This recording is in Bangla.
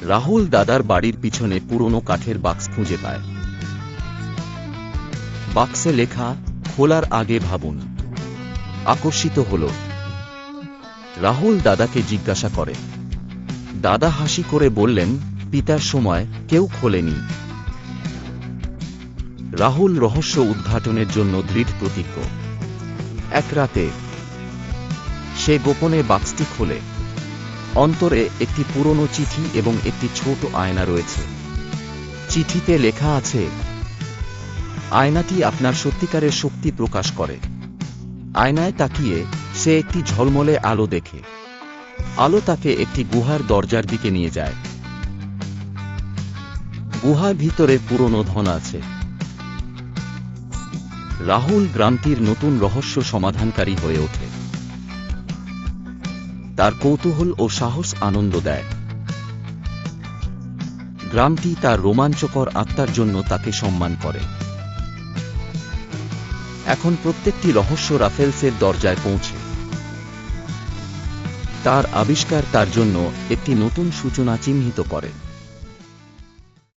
রাহুল দাদার বাড়ির পিছনে পুরনো কাঠের বাক্স খুঁজে পায়। বাক্সে লেখা, খোলার আগে ভাবুন। আকর্ষিত হল। রাহুল দাদাকে জিজ্ঞাসা করে। দাদা হাসি করে বললেন, পিতার সময় কেউ খোলেনি। রাহুল রহস্য উদ্ঘাটনের জন্য দৃঢ় প্রতিজ্ঞ। এক রাতে সে গোপনে বাক্সটি খোলে। অন্তরে একটি পুরনো চিঠি এবং একটি ছোট আয়না রয়েছে। চিঠিতে লেখা আছে, আয়নাটি আপনার সত্যিকারের শক্তি প্রকাশ করে। আয়নায় তাকিয়ে সে একটি ঝলমলে আলো দেখে। আলো তাকে একটি গুহার দরজার দিকে নিয়ে যায়। গুহার ভিতরে পুরনো ধন আছে। রাহুল গ্রামটির নতুন রহস্য সমাধানকারী হয়ে ওঠে। তার কৌতূহল ও সাহস আনন্দ দেয়। গ্রামটি তার রোমাঞ্চকর আত্মার জন্য তাকে সম্মান করে। এখন প্রত্যেকটি রহস্য রাফেলসের দরজায় পৌঁছে। তার আবিষ্কার তার জন্য একটি নতুন সূচনা চিহ্নিত করে।